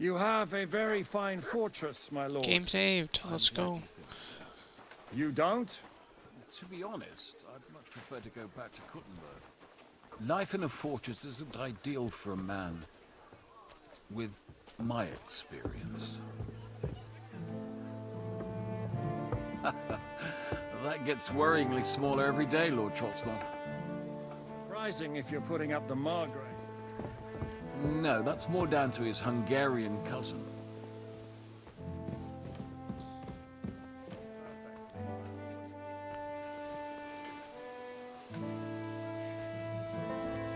You have a very fine fortress, my lord. Game saved. Let's go. You don't? To be honest, I'd much prefer to go back to Kuttenberg. Life in a fortress isn't ideal for a man with my experience. That gets worryingly smaller every day, Lord Trotzdon. Surprising if you're putting up the Margrave. No, that's more down to his Hungarian cousin.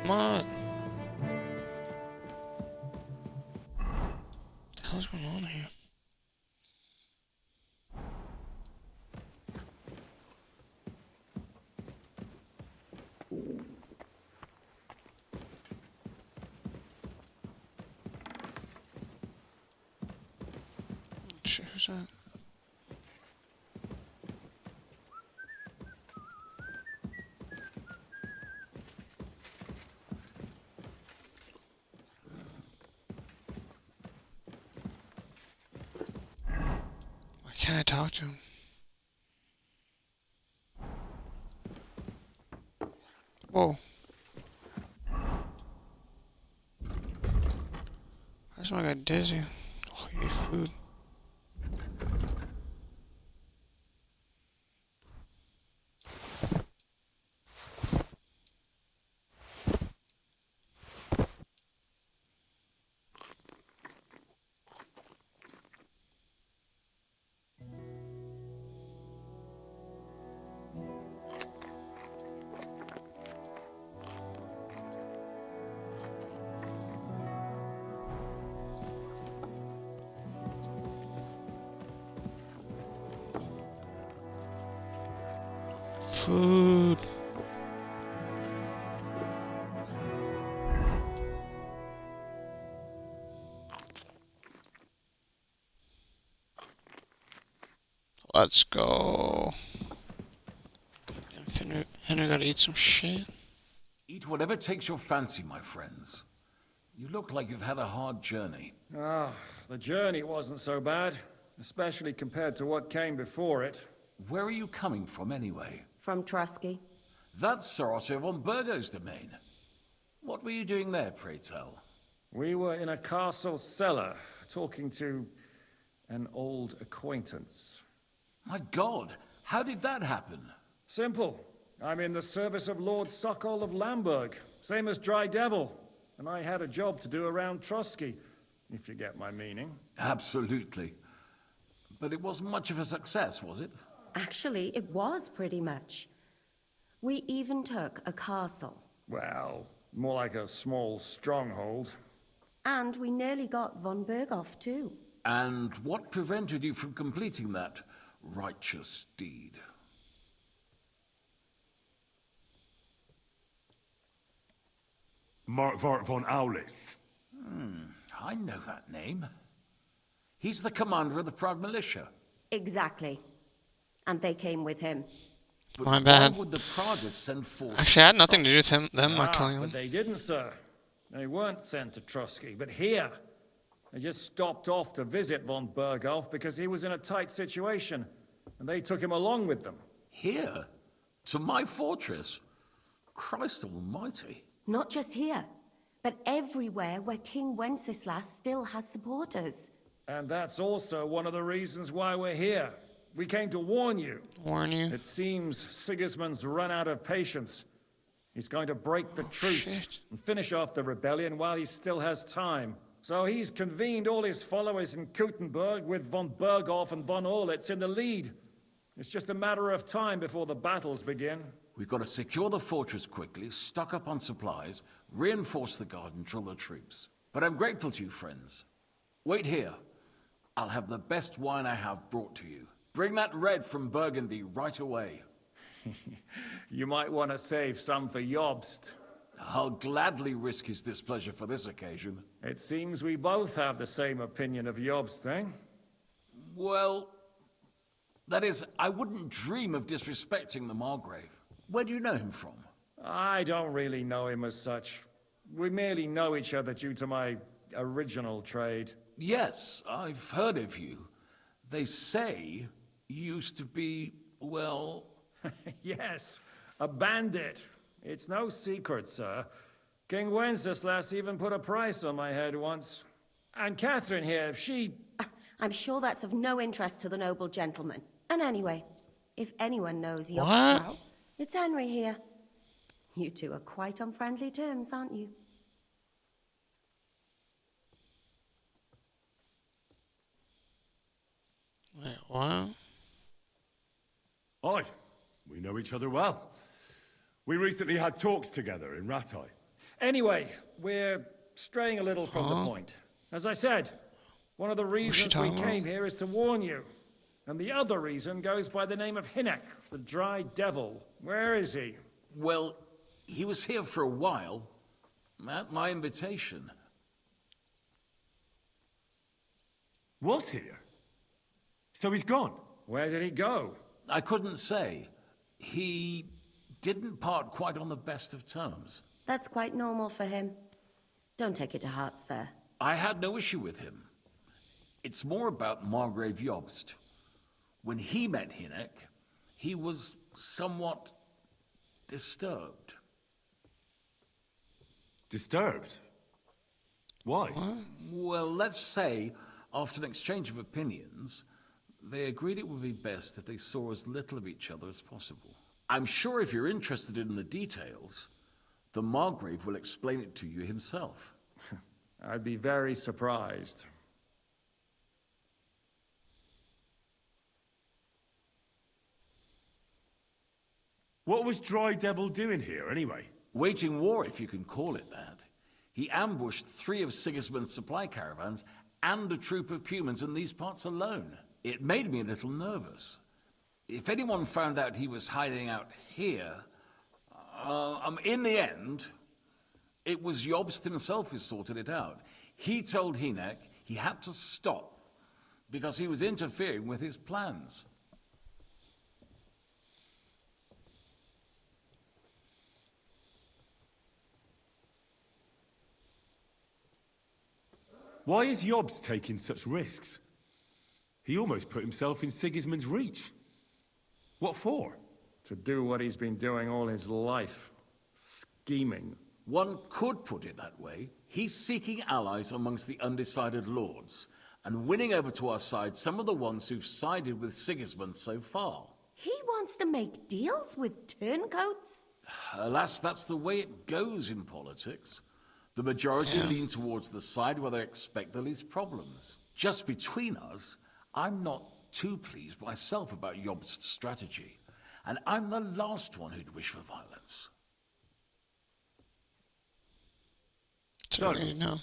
Come on. What the hell's going on here? Shit, who's that? Why can't I talk to him? Whoa. I just got dizzy. Oh, you need food. Food. Let's go. Henry gotta eat some shit. Eat whatever takes your fancy, my friends. You look like you've had a hard journey. Ah, the journey wasn't so bad, especially compared to what came before it. Where are you coming from, anyway? From Trusky. That's Sir Otto von Burgo's domain. What were you doing there, pray tell? We were in a castle cellar, talking to an old acquaintance. My God, how did that happen? Simple. I'm in the service of Lord Sokol of Lamberg, same as Dry Devil, and I had a job to do around Trusky, if you get my meaning. Absolutely. But it wasn't much of a success, was it? Actually, it was pretty much. We even took a castle. Well, more like a small stronghold. And we nearly got von Berghoff, too. And what prevented you from completing that righteous deed? Markvart von Aulis. I know that name. He's the commander of the Prague militia. Exactly. And they came with him. But My bad. why would the Praguers send forth... Actually, I had nothing to do with them not killing But him. they didn't, sir. They weren't sent to Trusky, but here. They just stopped off to visit von Berghoff because he was in a tight situation, and they took him along with them. Here? To my fortress? Christ almighty. Not just here, but everywhere where King Wenceslas still has supporters. And that's also one of the reasons why we're here. We came to warn you. Warn you. It seems Sigismund's run out of patience. He's going to break the truce shit. and finish off the rebellion while he still has time. So he's convened all his followers in Kuttenberg with von Berghoff and von Orlitz in the lead. It's just a matter of time before the battles begin. We've got to secure the fortress quickly, stock up on supplies, reinforce the guard and drill the troops. But I'm grateful to you, friends. Wait here. I'll have the best wine I have brought to you. Bring that red from Burgundy right away. You might want to save some for Jobst. I'll gladly risk his displeasure for this occasion. It seems we both have the same opinion of Jobst, eh? Well, that is, I wouldn't dream of disrespecting the Margrave. Where do you know him from? I don't really know him as such. We merely know each other due to my original trade. Yes, I've heard of you. They say you used to be, well... Yes, a bandit. It's no secret, sir. King Wenceslas even put a price on my head once. And Catherine here, she... I'm sure that's of no interest to the noble gentleman. And anyway, if anyone knows What? Yoggstrow, it's Henry here. You two are quite on friendly terms, aren't you? Wait, what? Aye, we know each other well. We recently had talks together in Rattay. Anyway, we're straying a little from the point. As I said, one of the reasons we talking came here is to warn you. And the other reason goes by the name of Hinek, the Dry Devil. Where is he? Well, he was here for a while, at my invitation. Was here? So he's gone? Where did he go? I couldn't say. He didn't part quite on the best of terms. That's quite normal for him. Don't take it to heart, sir. I had no issue with him. It's more about Margrave Jobst. When he met Hinek, he was somewhat disturbed. Disturbed? Why? Well, let's say, after an exchange of opinions, they agreed it would be best if they saw as little of each other as possible. I'm sure if you're interested in the details, the Margrave will explain it to you himself. I'd be very surprised. What was Dry Devil doing here, anyway? Waging war, if you can call it that. He ambushed 3 of Sigismund's supply caravans and a troop of humans in these parts alone. It made me a little nervous. If anyone found out he was hiding out here, in the end, it was Jobst himself who sorted it out. He told Hinek he had to stop because he was interfering with his plans. Why is Jobst taking such risks? He almost put himself in Sigismund's reach. What for? To do what he's been doing all his life. Scheming. One could put it that way. He's seeking allies amongst the undecided lords, and winning over to our side some of the ones who've sided with Sigismund so far. He wants to make deals with turncoats? Alas, that's the way it goes in politics. The majority lean towards the side where they expect the least problems. Just between us, I'm not too pleased myself about Jobst's strategy, and I'm the last one who'd wish for violence. So, you know.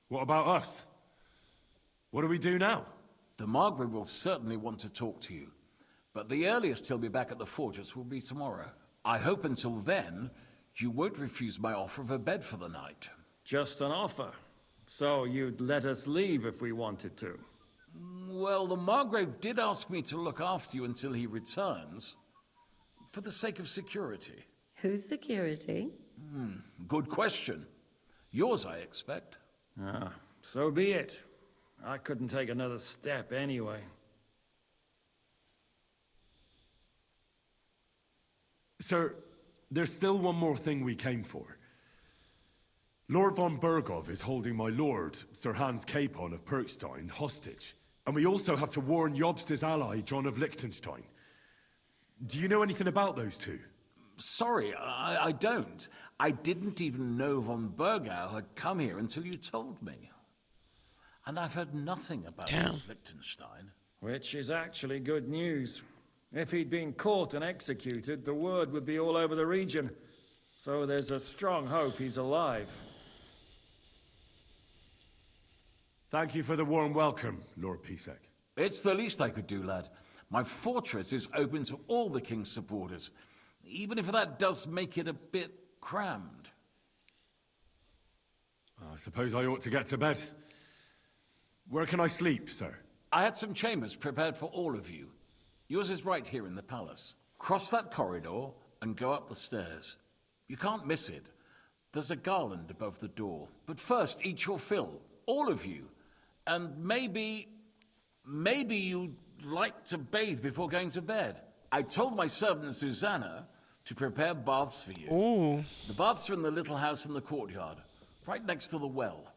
What about us? What do we do now? The Margrave will certainly want to talk to you, but the earliest he'll be back at the fortress will be tomorrow. I hope until then, you won't refuse my offer of a bed for the night. Just an offer. So you'd let us leave if we wanted to. Well, the Margrave did ask me to look after you until he returns, for the sake of security. Whose security? Good question. Yours, I expect. Ah, so be it. I couldn't take another step anyway. Sir, there's still one more thing we came for. Lord von Bergov is holding my lord, Sir Hans Capon of Perkstein, hostage. And we also have to warn Jobst's ally, John of Liechtenstein. Do you know anything about those two? Sorry, I don't. I didn't even know von Bergau had come here until you told me. And I've heard nothing about Liechtenstein. Which is actually good news. If he'd been caught and executed, the word would be all over the region. So there's a strong hope he's alive. Thank you for the warm welcome, Lord Pisek. It's the least I could do, lad. My fortress is open to all the king's supporters, even if that does make it a bit crammed. I suppose I ought to get to bed. Where can I sleep, sir? I had some chambers prepared for all of you. Yours is right here in the palace. Cross that corridor and go up the stairs. You can't miss it. There's a garland above the door. But first, eat your fill, all of you, And maybe you'd like to bathe before going to bed. I told my servant Susanna to prepare baths for you. Ooh. The baths are in the little house in the courtyard, right next to the well.